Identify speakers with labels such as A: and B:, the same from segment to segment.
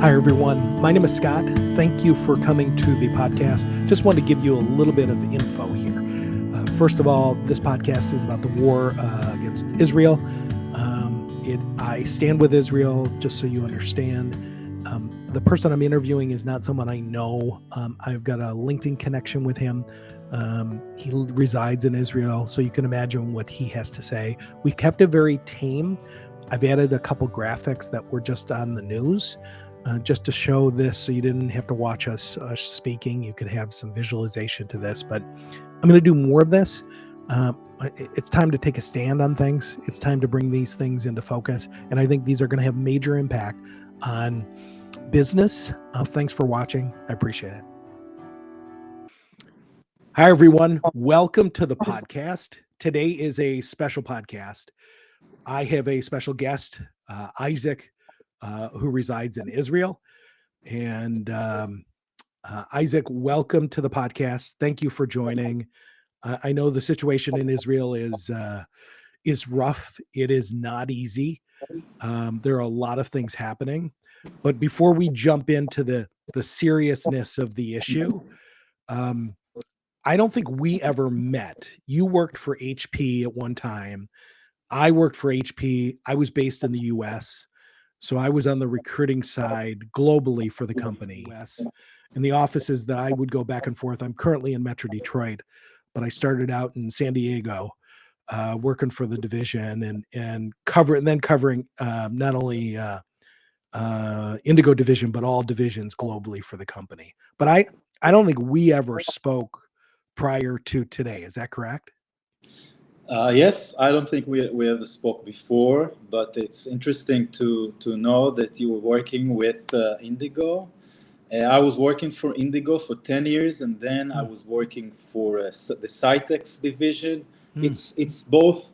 A: Hi, everyone. My name is Scott. Thank you for coming to the podcast. Just wanted to give you a little bit of info here. First of all, this podcast is about the war against Israel. I stand with Israel, just so you understand. The person I'm interviewing is not someone I know. I've got a LinkedIn connection with him. He resides in Israel, so you can imagine what he has to say. We kept it very tame. I've added a couple graphics that were just on the news. Just to show this, so you didn't have to watch us speaking. You could have some visualization to this, but I'm going to do more of this. It's time to take a stand on things. It's time to bring these things into focus, and I think these are going to have major impact on business. Thanks for watching. I appreciate it. Hi, everyone. Welcome to the podcast. Today is a special podcast. I have a special guest, Isaac, who resides in Israel. And Isaac, welcome to the podcast. Thank you for joining. I know the situation in Israel is rough. It is not easy. There are a lot of things happening. But before we jump into the seriousness of the issue, I don't think we ever met. You worked for HP at one time. I worked for HP. I was based in the US. So I was on the recruiting side globally for the company. In the offices that I would go back and forth, I'm currently in Metro Detroit, but I started out in San Diego, working for the division and covering not only Indigo division, but all divisions globally for the company. But I don't think we ever spoke prior to today. Is that correct?
B: Yes, I don't think we ever spoke before, but it's interesting to know that you were working with Indigo. I was working for Indigo for 10 years, and then I was working for the Cytex division. It's both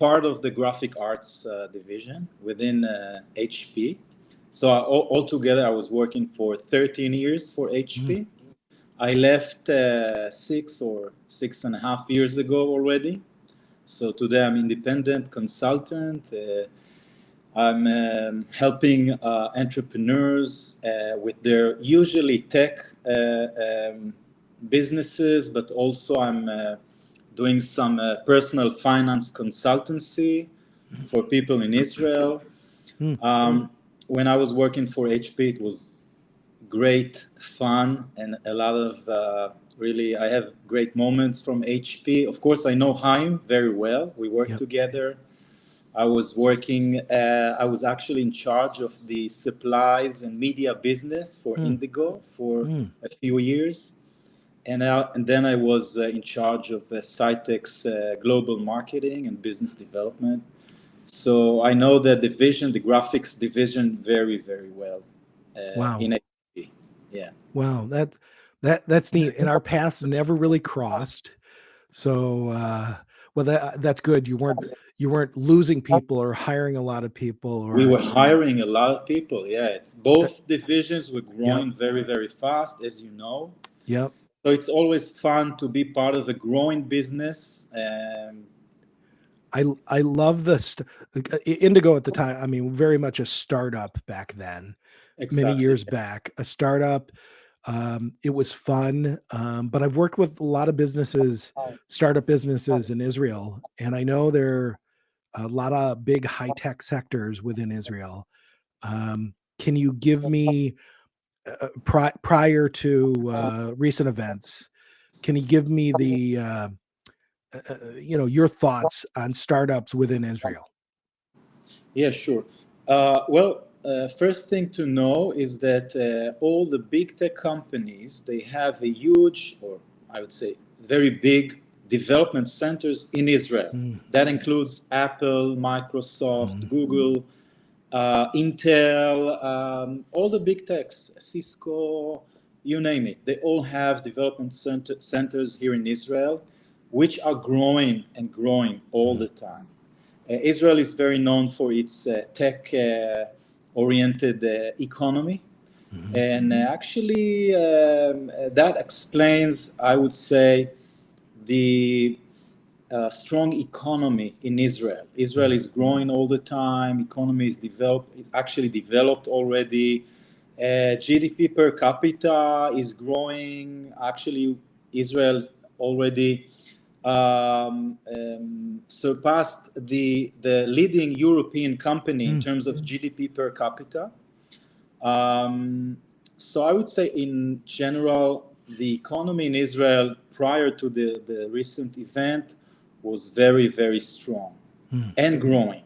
B: part of the graphic arts division within HP. So altogether, I was working for 13 years for HP. I left 6.5 years ago already. So today I'm independent consultant. I'm helping entrepreneurs with their usually tech businesses, but also I'm doing some personal finance consultancy for people in Israel. When I was working for HP, it was great fun and a lot of really, I have great moments from HP. Of course, I know Chaim very well. We work together. I was actually in charge of the supplies and media business for Indigo for a few years. And then I was in charge of Cytex global marketing and business development. So I know the division, the graphics division, very, very well.
A: Wow.
B: In HP. Yeah.
A: Wow. That's neat. And our paths never really crossed. So, that's good. You weren't losing people or hiring a lot of people.
B: We were hiring a lot of people. Yeah. It's both divisions were growing very, very fast, as you know.
A: Yep.
B: So it's always fun to be part of a growing business.
A: I love this. Indigo at the time, I mean, very much a startup back then, many years back, a startup. It was fun, but I've worked with a lot of businesses, startup businesses in Israel, and I know there are a lot of big high-tech sectors within Israel. Can you give me, prior to recent events, can you give me the, your thoughts on startups within Israel?
B: Yeah, sure. First thing to know is that all the big tech companies, they have a huge, or I would say very big development centers in Israel. That includes Apple, Microsoft, Google, Intel, all the big techs, Cisco, you name it. They all have development centers here in Israel, which are growing and growing all the time. Israel is very known for its tech-oriented economy. And actually, that explains, I would say, the strong economy in Israel. Israel is growing all the time. Economy is developed. It's actually developed already. GDP per capita is growing. Actually, Israel already surpassed the leading European company in terms of GDP per capita. So I would say in general, the economy in Israel prior to the recent event was very, very strong and growing.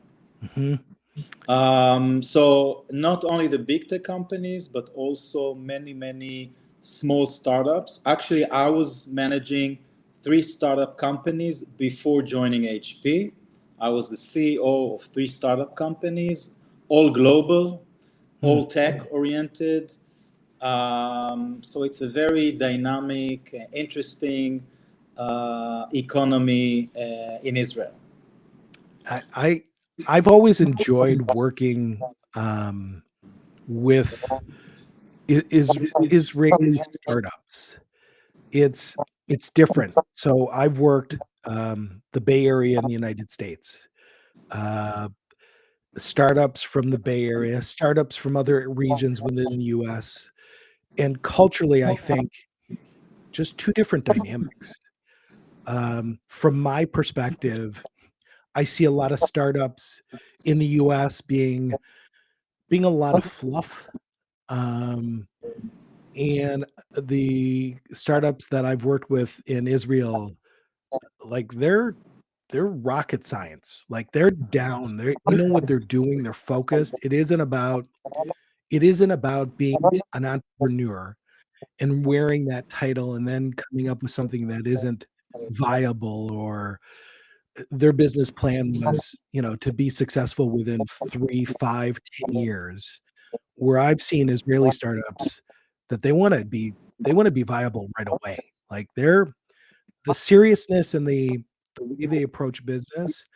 B: So not only the big tech companies, but also many, many small startups. Actually, I was managing 3 startup companies before joining HP. I was the CEO of 3 startup companies, all global, all tech oriented. So it's a very dynamic, interesting economy in Israel.
A: I've always enjoyed working with Israeli startups. It's different. So I've worked the Bay Area in the United States, startups from the Bay Area, startups from other regions within the U.S., and culturally, I think just 2 different dynamics. From my perspective, I see a lot of startups in the US being a lot of fluff. And the startups that I've worked with in Israel, like they're rocket science. Like they're down. They know what they're doing. They're focused. It isn't about being an entrepreneur and wearing that title and then coming up with something that isn't viable, or their business plan was, to be successful within 3, 5, 10 years. Where I've seen Israeli startups that they wanna be viable right away. Like, the seriousness and the way they approach business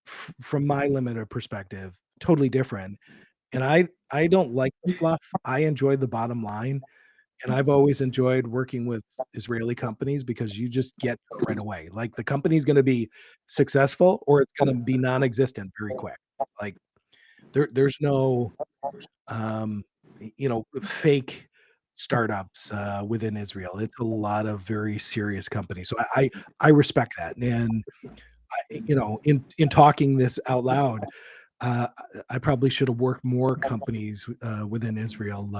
A: from my limited perspective, totally different. And I don't like the fluff. I enjoy the bottom line, and I've always enjoyed working with Israeli companies because you just get to it right away. Like, the company's gonna be successful or it's gonna be non-existent very quick. Like, there's no, fake startups, within Israel. It's a lot of very serious companies. So I respect that. And in talking this out loud, uh, I probably should have worked more companies, within Israel,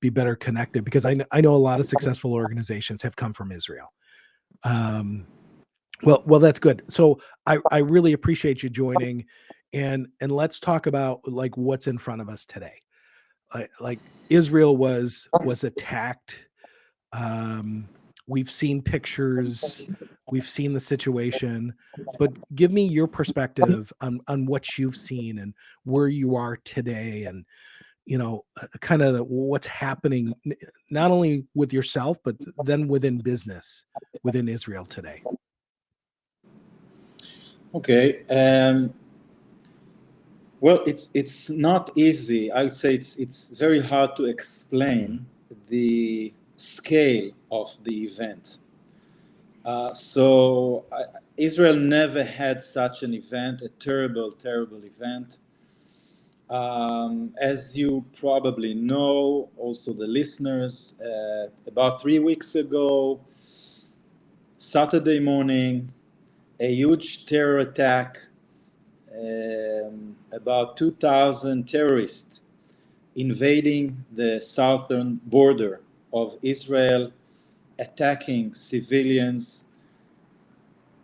A: be better connected, because I know a lot of successful organizations have come from Israel. Um, well, that's good. So I really appreciate you joining, and let's talk about like what's in front of us today. Like Israel was attacked. Um, we've seen pictures, we've seen the situation, but give me your perspective on what you've seen and where you are today, and kind of what's happening not only with yourself but then within business within Israel today.
B: Okay. Well, it's not easy. I would say it's very hard to explain the scale of the event. Israel never had such an event, a terrible, terrible event. As you probably know, also the listeners, about 3 weeks ago, Saturday morning, a huge terror attack, about 2,000 terrorists invading the southern border of Israel, attacking civilians,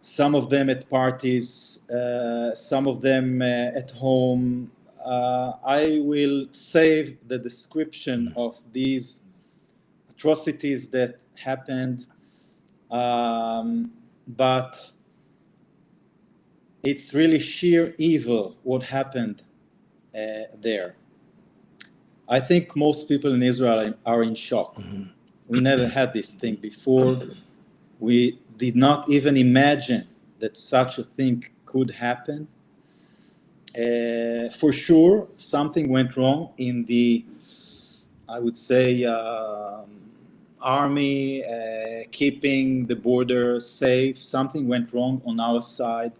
B: some of them at parties, some of them at home. I will save the description of these atrocities that happened, but it's really sheer evil what happened there. I think most people in Israel are in shock. We never had this thing before. We did not even imagine that such a thing could happen. For sure, something went wrong in the, I would say, army, keeping the border safe. Something went wrong on our side.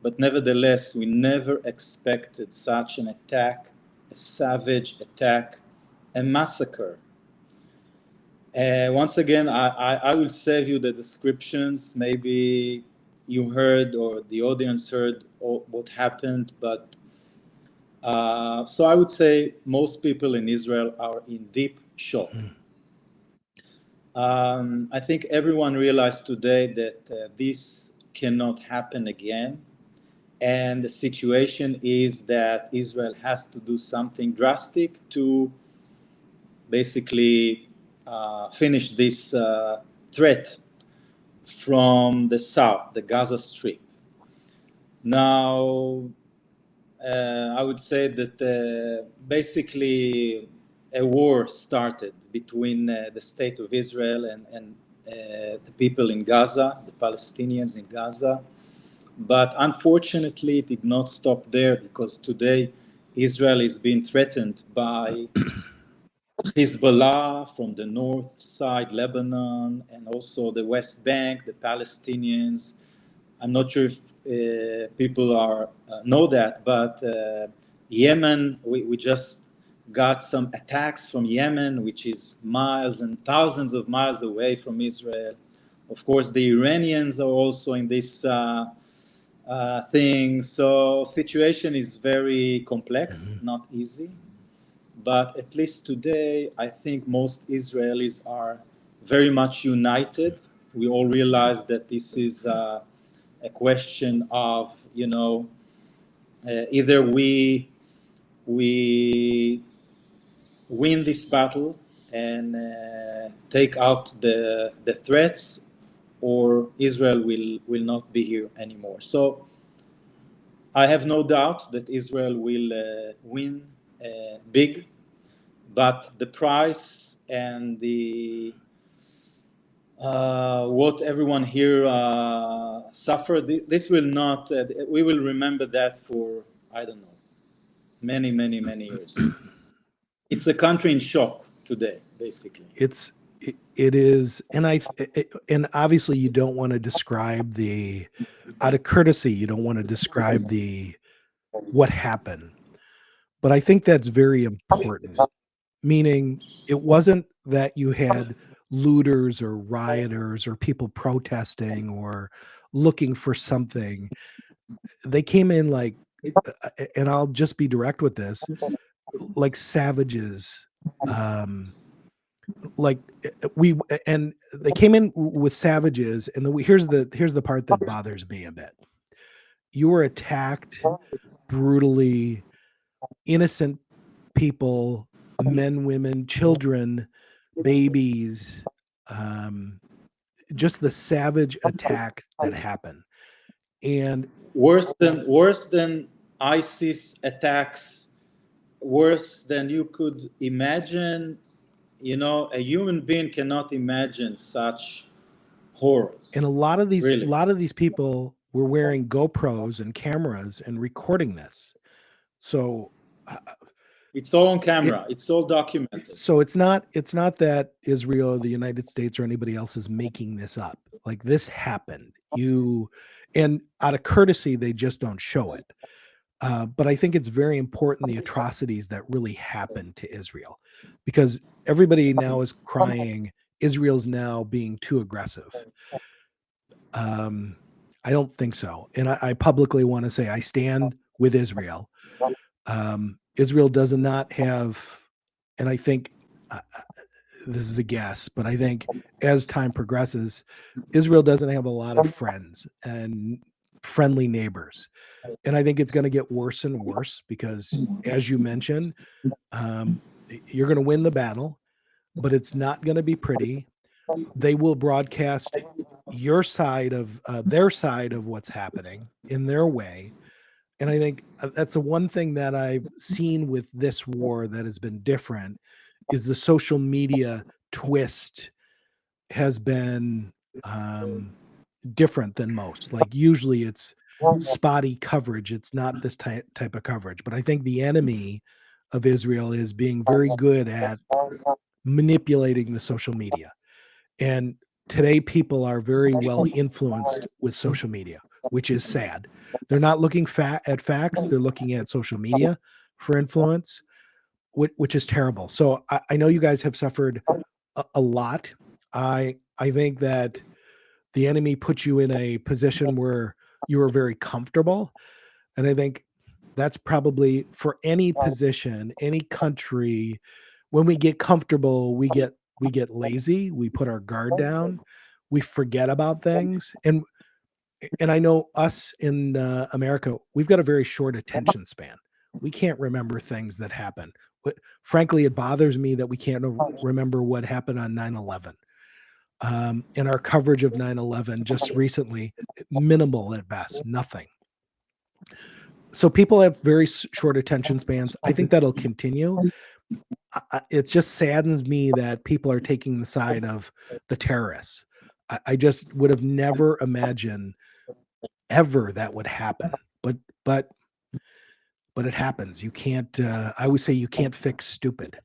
B: But nevertheless, we never expected such an attack, a savage attack a massacre. Once again, I will save you the descriptions. Maybe you heard or the audience heard what happened, but so I would say most people in Israel are in deep shock. I think everyone realized today that this cannot happen again. And the situation is that Israel has to do something drastic to basically finish this threat from the south, the Gaza Strip. Now, I would say that basically a war started between the state of Israel and the people in Gaza, the Palestinians in Gaza. But unfortunately, it did not stop there, because today Israel is being threatened by Hezbollah from the north side, Lebanon, and also the West Bank, the Palestinians. I'm not sure if people know that, but Yemen, we just got some attacks from Yemen, which is miles and thousands of miles away from Israel. Of course, the Iranians are also in this thing. So situation is very complex, not easy. But at least today, I think most Israelis are very much united. We all realize that this is a question of, either we win this battle and take out the threats, or Israel will not be here anymore. So I have no doubt that Israel will win big, but the price and the what everyone here suffered, this will not, we will remember that for, I don't know, many, many, many years. It's a country in shock today, basically.
A: It is, and obviously you don't want to describe out of courtesy, you don't want to describe what happened, but I think that's very important. Meaning, it wasn't that you had looters or rioters or people protesting or looking for something. They came in like, and I'll just be direct with this, like savages. Like and they came in with savages, and here's the part that bothers me a bit. You were attacked brutally, innocent people, men, women, children, babies, just the savage attack that happened. And
B: worse than ISIS attacks, worse than you could imagine. A human being cannot imagine such horrors.
A: And a lot of these people were wearing GoPros and cameras and recording this. So
B: it's all on camera. It's all documented.
A: So it's not that Israel or the United States or anybody else is making this up. Like, this happened. And out of courtesy, they just don't show it. But I think it's very important, the atrocities that really happened to Israel, because everybody now is crying Israel's now being too aggressive. I don't think so. And I publicly want to say I stand with Israel. Israel does not have, and I think this is a guess, but I think as time progresses, Israel doesn't have a lot of friends and friendly neighbors. And I think it's going to get worse and worse because, as you mentioned, you're going to win the battle, but it's not going to be pretty. They will broadcast your side of their side of what's happening in their way. And I think that's the one thing that I've seen with this war that has been different is the social media twist has been different than most. Like, usually it's spotty coverage. It's not this type of coverage. But I think the enemy of Israel is being very good at manipulating the social media. And today people are very well influenced with social media, which is sad. They're not looking at facts. They're looking at social media for influence. which is terrible. So I know you guys have suffered a lot. I think that the enemy put you in a position where you were very comfortable. And I think that's probably for any position, any country, when we get comfortable, we get lazy, we put our guard down, we forget about things. And I know us in America, we've got a very short attention span. We can't remember things that happen. Frankly, it bothers me that we can't remember what happened on 9/11. And our coverage of 9/11 just recently, minimal at best, nothing. So people have very short attention spans. I think that'll continue. It just saddens me that people are taking the side of the terrorists. I just would have never imagined ever that would happen. But it happens. You can't. I always say you can't fix stupid.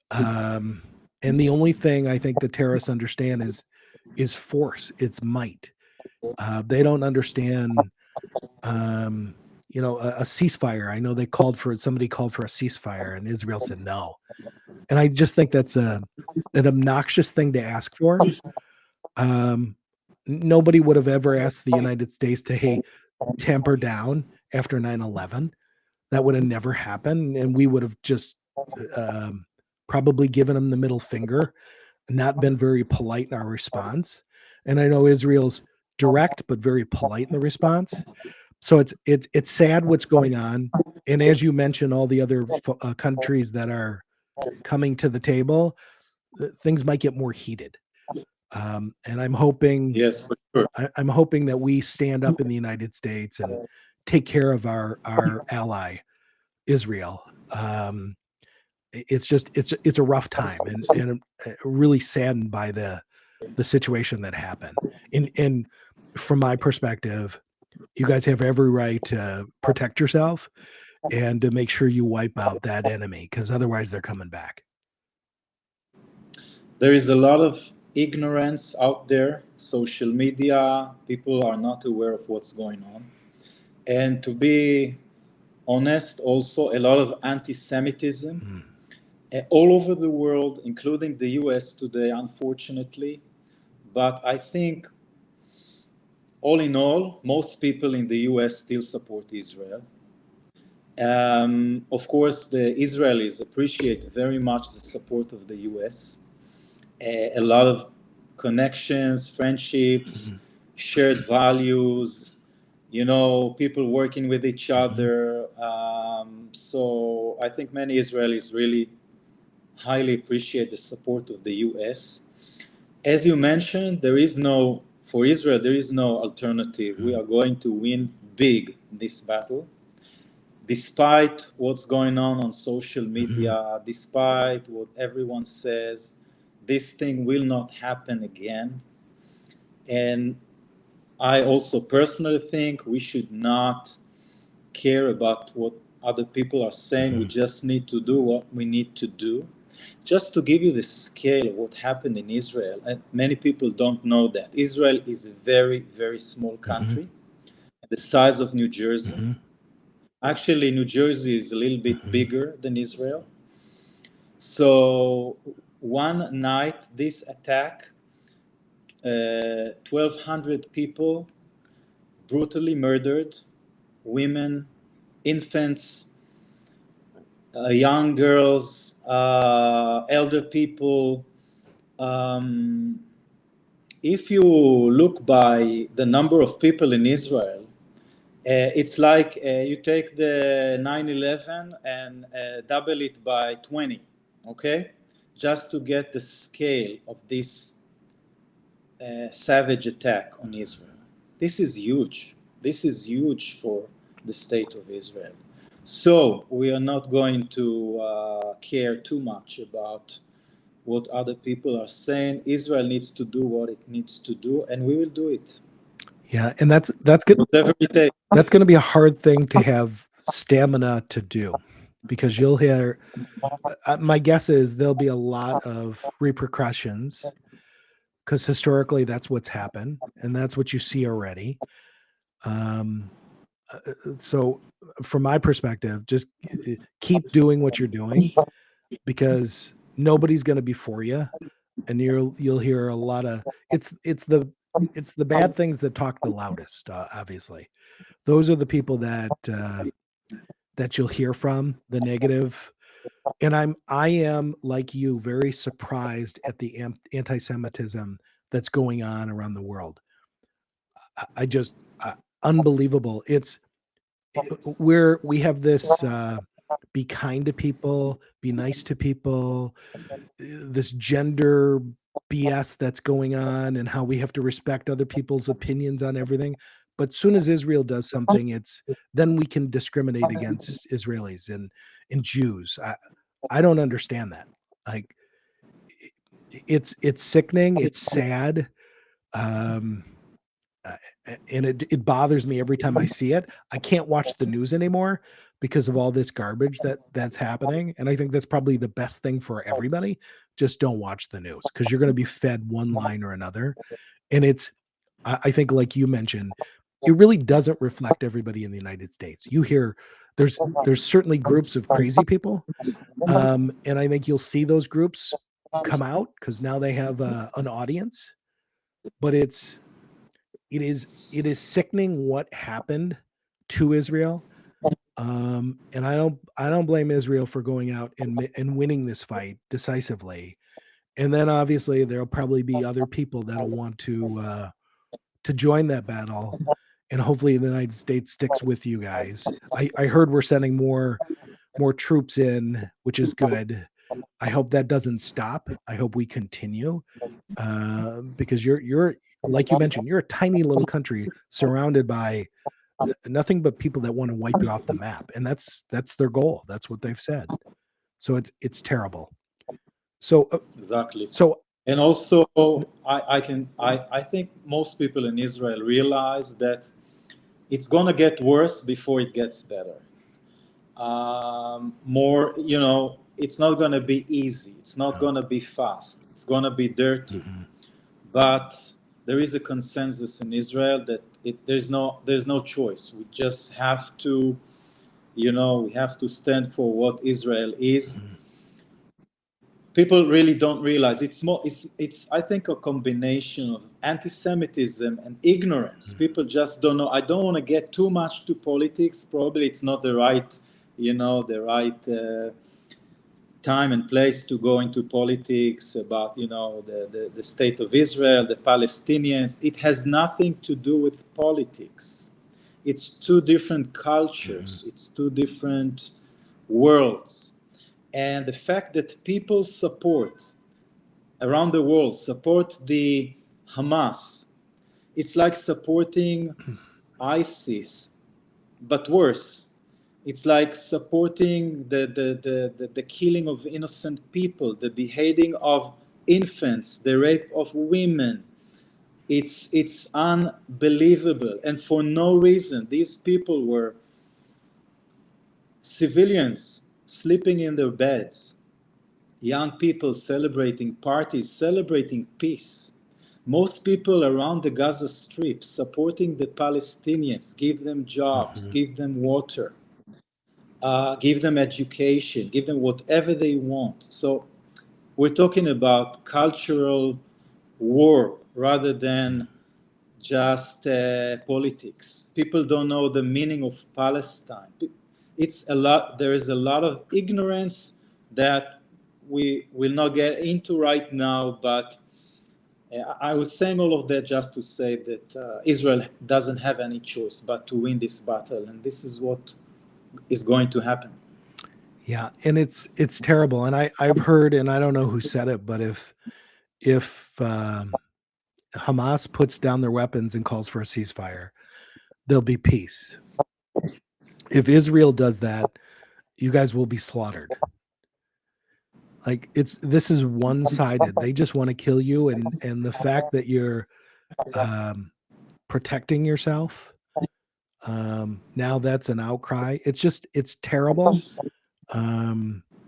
A: And the only thing I think the terrorists understand is force. It's might. They don't understand. A ceasefire. I know somebody called for a ceasefire, and Israel said no. And I just think that's an obnoxious thing to ask for. Nobody would have ever asked the United States to tamper down after 9/11. That would have never happened, and we would have just probably given them the middle finger, not been very polite in our response. And I know Israel's direct but very polite in the response. So it's sad what's going on. And as you mentioned, all the other countries that are coming to the table, things might get more heated. And I'm hoping,
B: Yes, for sure.
A: I'm hoping that we stand up in the United States and take care of our ally, Israel. It's a rough time, and really saddened by the situation that happened. And from my perspective, you guys have every right to protect yourself and to make sure you wipe out that enemy, because otherwise they're coming back.
B: There is a lot of ignorance out there. Social media, people are not aware of what's going on. And to be honest, also a lot of anti-Semitism all over the world, including the US today, unfortunately. But I think all in all, most people in the US still support Israel. Of course, the Israelis appreciate very much the support of the US. A lot of connections, friendships, shared values, people working with each other. So I think many Israelis really highly appreciate the support of the US. As you mentioned, for Israel, there is no alternative. We are going to win big this battle. Despite what's going on social media, despite what everyone says, this thing will not happen again. And I also personally think we should not care about what other people are saying. We just need to do what we need to do. Just to give you the scale of what happened in Israel, and many people don't know that. Israel is a very, very small country, the size of New Jersey. Actually, New Jersey is a little bit bigger than Israel. So one night, this attack, 1,200 people brutally murdered, women, infants, young girls, elder people. If you look by the number of people in Israel, it's like you take the 9/11 and double it by 20, okay? Just to get the scale of this savage attack on Israel. This is huge. This is huge for the state of Israel. So we are not going to care too much about what other people are saying. Israel needs to do what it needs to do, and we will do it.
A: Yeah, and that's good.
B: Whatever it takes.
A: That's going to be a hard thing to have stamina to do, because you'll hear. My guess is there'll be a lot of repercussions, because historically that's what's happened, and that's what you see already. So from my perspective, just keep doing what you're doing. because nobody's going to be for you, and you'll hear a lot of it's the bad things that talk the loudest. Obviously, those are the people that you'll hear from, the negative. And I am like you, very surprised at the anti-Semitism that's going on around the world. I just unbelievable. We have this be kind to people, be nice to people, this gender BS that's going on, and how we have to respect other people's opinions on everything. But soon as Israel does something, then we can discriminate against Israelis and Jews. I don't understand that. Like, it's sickening. It's sad. And it bothers me every time I see it. I can't watch the news anymore because of all this garbage that's happening. And I think that's probably the best thing for everybody. Just don't watch the news, because you're going to be fed one line or another. And I think, like you mentioned, it really doesn't reflect everybody in the United States. You hear there's certainly groups of crazy people. And I think you'll see those groups come out because now they have an audience. But it is sickening what happened to Israel. And I don't blame Israel for going out and winning this fight decisively. And then obviously there'll probably be other people that'll want to join that battle. And hopefully the United States sticks with you guys. I heard we're sending more troops in, which is good. I hope that doesn't stop. I hope we continue, because you're like you mentioned, you're a tiny little country surrounded by nothing but people that want to wipe you off the map, and that's their goal. That's what they've said. So it's terrible. So
B: Exactly.
A: So
B: and also, I think most people in Israel realize that it's going to get worse before it gets better. More, it's not going to be easy. It's not going to be fast. It's going to be dirty. Mm-hmm. But there is a consensus in Israel that there's no choice. We just have to, we have to stand for what Israel is. Mm-hmm. People really don't realize it's I think a combination of anti-Semitism and ignorance. Mm-hmm. People just don't know. I don't want to get too much to politics. Probably it's not the right time and place to go into politics about the state of Israel, the Palestinians. It has nothing to do with politics. It's two different cultures. Mm-hmm. It's two different worlds. And the fact that people around the world support the Hamas, it's like supporting ISIS, but worse. It's like supporting the killing of innocent people, the beheading of infants, the rape of women. It's unbelievable. And for no reason. These people were civilians sleeping in their beds, young people celebrating parties, celebrating peace. Most people around the Gaza Strip supporting the Palestinians, give them jobs, mm-hmm. give them water, give them education, give them whatever they want. So we're talking about cultural war rather than just politics. People don't know the meaning of Palestine. There is a lot of ignorance that we will not get into right now, but I was saying all of that just to say that Israel doesn't have any choice but to win this battle, and this is what is going to happen.
A: Yeah, and it's terrible. And I've heard, and I don't know who said it, but if Hamas puts down their weapons and calls for a ceasefire, there'll be peace. If Israel does that, you guys will be slaughtered. Like, this is one-sided. They just want to kill you, and the fact that you're protecting yourself, now that's an outcry. It's terrible.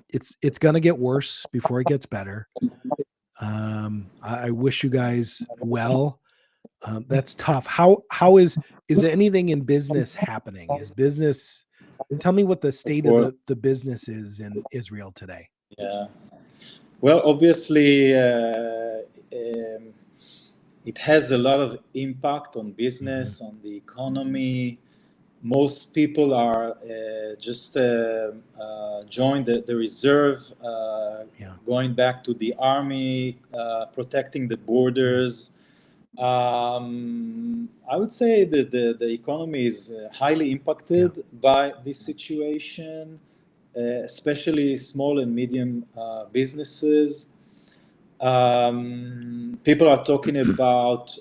A: It's gonna get worse before it gets better. I wish you guys well. That's tough. How is anything in business happening? Tell me what the state of the business is in Israel today.
B: Yeah. Well, obviously, it has a lot of impact on business, on the economy. Most people are just joined the reserve, going back to the army, protecting the borders. I would say that the economy is highly impacted by this situation, especially small and medium businesses. People are talking about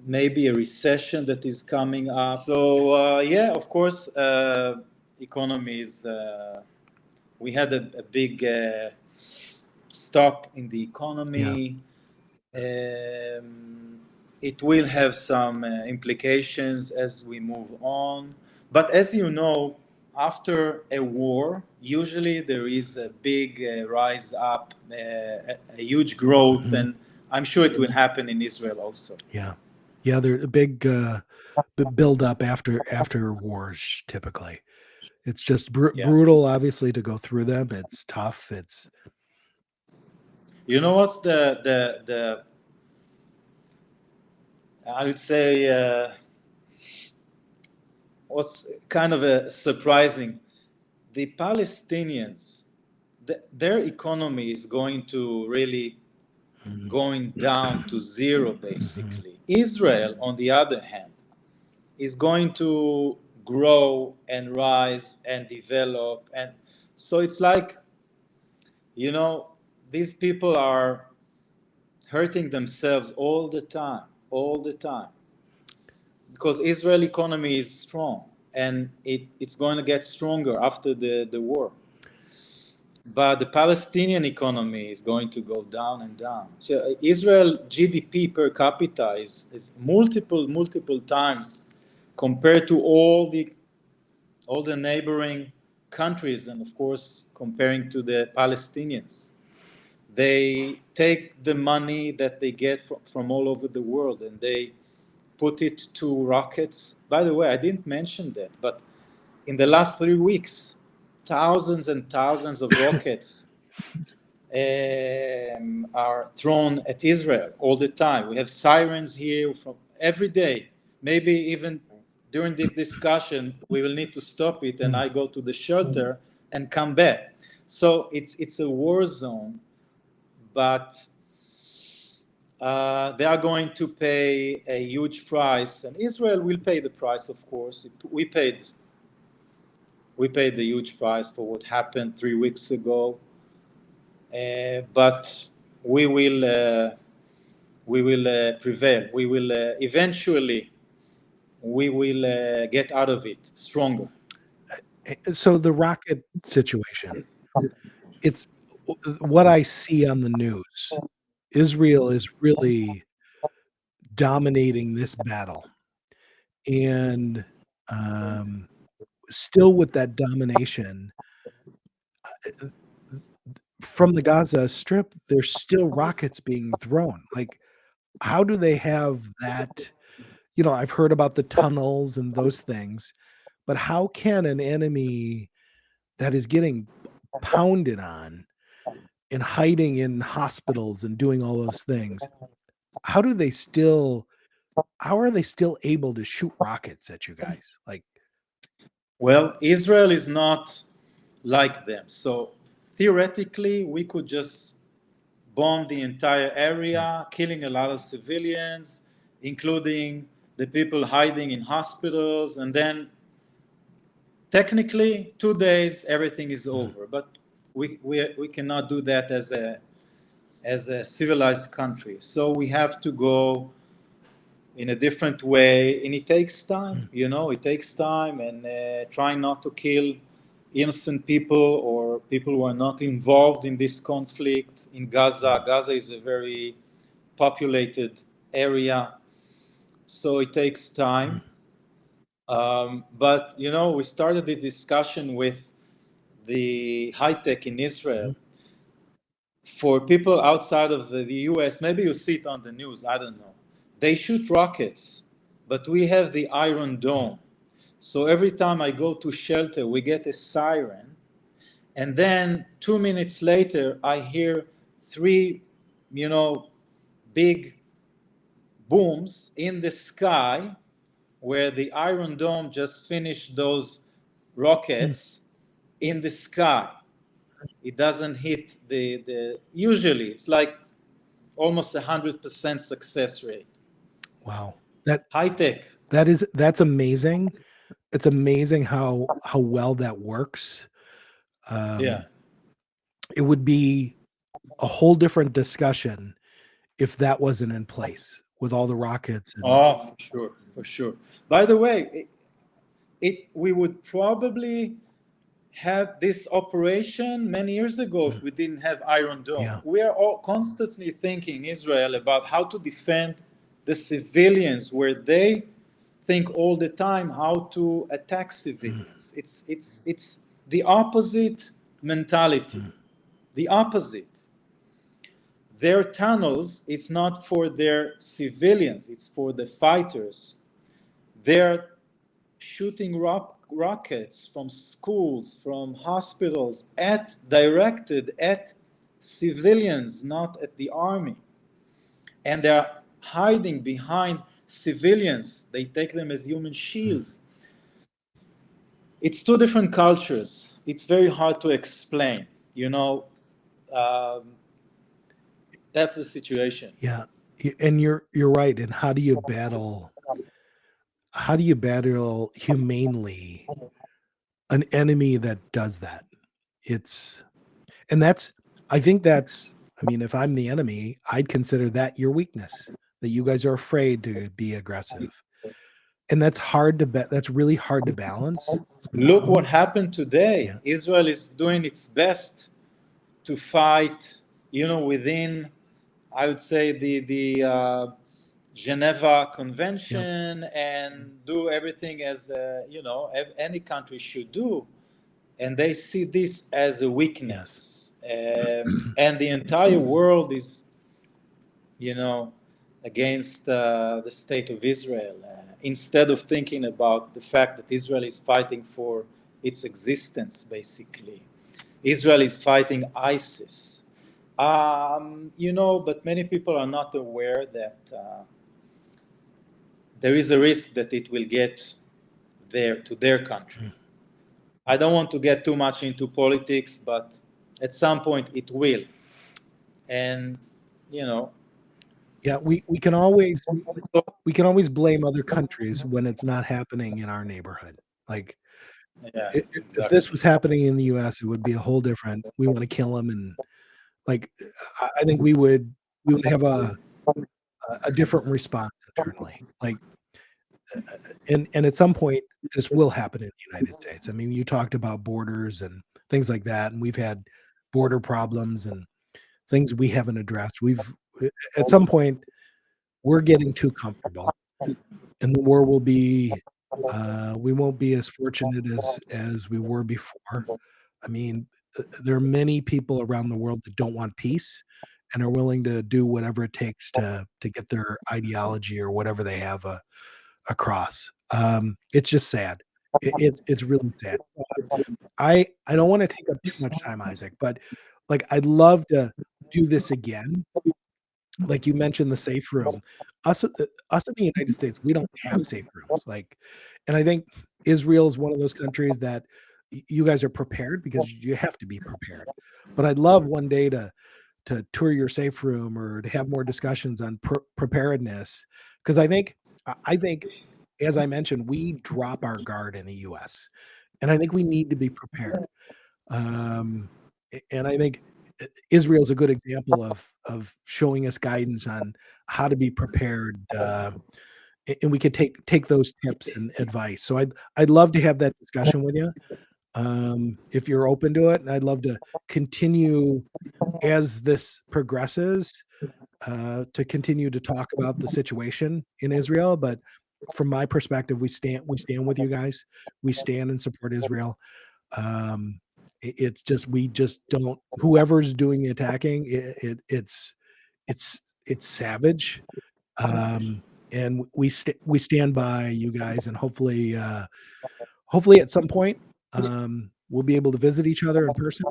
B: maybe a recession that is coming up. So yeah, of course, economies. We had a big stop in the economy. It will have some implications as we move on. But as you know, after a war, usually there is a big rise up, a huge growth, and I'm sure it will happen in Israel also.
A: Yeah, there's a big build up after wars typically. It's just brutal, obviously, to go through them. It's tough. It's,
B: you know, what's the I would say what's kind of surprising. The Palestinians, their economy is going to really going down to zero, basically. Israel, on the other hand, is going to grow and rise and develop. And so it's like, you know, these people are hurting themselves all the time, because Israel economy is strong, and it's going to get stronger after the war. But the Palestinian economy is going to go down and down. So Israel GDP per capita is multiple times compared to all the neighboring countries, and of course comparing to the Palestinians. They take the money that they get from all over the world and they put it to rockets. By the way, I didn't mention that, but in the last 3 weeks, thousands and thousands of rockets are thrown at Israel all the time. We have sirens here from every day. Maybe even during this discussion, we will need to stop it, and I go to the shelter and come back. So it's a war zone, but they are going to pay a huge price, and Israel will pay the price, of course. We paid the huge price for what happened 3 weeks ago, but we will prevail. We will eventually get out of it stronger.
A: so the rocket situation, it's what I see on the news. Israel is really dominating this battle, and still with that domination from the Gaza Strip, there's still rockets being thrown. Like, how do they have that? You know, I've heard about the tunnels and those things, but how can an enemy that is getting pounded on and hiding in hospitals and doing all those things, how are they still able to shoot rockets at you guys? Like,
B: well, Israel is not like them. So theoretically, we could just bomb the entire area, killing a lot of civilians, including the people hiding in hospitals, and then technically 2 days everything is over. But we cannot do that as a civilized country. So we have to go in a different way, and it takes time. You know, it takes time, and trying not to kill innocent people or people who are not involved in this conflict in Gaza. Gaza is a very populated area, so it takes time. But you know, we started the discussion with the high tech in Israel. For people outside of the US, maybe you see it on the news, I don't know. They shoot rockets, but we have the Iron Dome. So every time I go to shelter, we get a siren, And then 2 minutes later, I hear three, big booms in the sky, where the Iron Dome just finished those rockets in the sky. It doesn't hit the usually it's like almost 100% success rate.
A: Wow.
B: High tech.
A: That's amazing. It's amazing how well that works.
B: Yeah.
A: It would be a whole different discussion if that wasn't in place with all the rockets.
B: Oh, for sure. By the way, we would probably have this operation many years ago if we didn't have Iron Dome.
A: Yeah.
B: We are all constantly thinking Israel about how to defend the civilians, where they think all the time how to attack civilians. It's the opposite mentality. The opposite. Their tunnels, it's not for their civilians, it's for the fighters. They're shooting rockets from schools, from hospitals, directed at civilians, not at the army. And they're hiding behind civilians. They take them as human shields. It's two different cultures. It's very hard to explain. That's the situation.
A: Yeah, and you're right. And how do you battle humanely an enemy that does that? I mean, if I'm the enemy, I'd consider that your weakness, that you guys are afraid to be aggressive. And that's really hard to balance.
B: Look what happened today.
A: Yeah.
B: Israel is doing its best to fight, within, I would say, the Geneva Convention, and do everything as any country should do, and they see this as a weakness. And the entire world is, against the state of Israel, instead of thinking about the fact that Israel is fighting for its existence. Basically, Israel is fighting ISIS. But many people are not aware that there is a risk that it will get there to their country. I don't want to get too much into politics, but at some point it will. And
A: yeah, we can always blame other countries when it's not happening in our neighborhood. Like, if this was happening in the US, it would be a whole different. We want to kill them, and like, I think we would have a different response internally. Like, and at some point, this will happen in the United States. I mean, you talked about borders and things like that, and we've had border problems and things we haven't addressed. At some point, we're getting too comfortable, and the war will be. We won't be as fortunate as we were before. I mean, there are many people around the world that don't want peace and are willing to do whatever it takes to get their ideology or whatever they have across. It's just sad. It's really sad. I don't want to take up too much time, Isaac, but like, I'd love to do this again. Like you mentioned, the safe room. Us in the United States, we don't have safe rooms. Like, and I think Israel is one of those countries that you guys are prepared because you have to be prepared. But I'd love one day to tour your safe room or to have more discussions on preparedness, because I think, as I mentioned, we drop our guard in the U.S., and I think we need to be prepared. And I think Israel is a good example of showing us guidance on how to be prepared, and we could take those tips and advice. So I'd love to have that discussion with you, if you're open to it, and I'd love to continue as this progresses, to continue to talk about the situation in Israel. But from my perspective, we stand with you guys. We stand and support Israel. It's just, we just don't. Whoever's doing the attacking, it's savage, and we stand by you guys, and hopefully at some point, we'll be able to visit each other in person,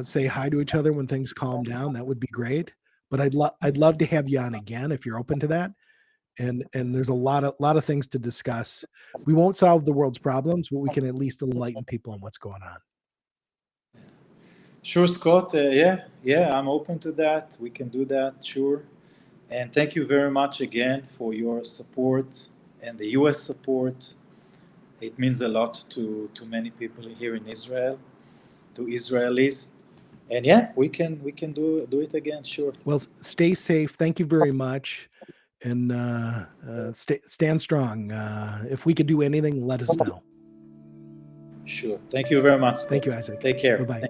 A: say hi to each other when things calm down. That would be great. But I'd love to have you on again if you're open to that. And there's a lot of things to discuss. We won't solve the world's problems, but we can at least enlighten people on what's going on.
B: Sure, Scott. Yeah, I'm open to that. We can do that, sure. And thank you very much again for your support and the U.S. support. It means a lot to many people here in Israel, to Israelis. And yeah, we can do it again, sure.
A: Well, stay safe. Thank you very much. And stand strong. If we could do anything, let us know.
B: Sure. Thank you very much, Scott.
A: Thank you, Isaac.
B: Take care.
A: Bye-bye.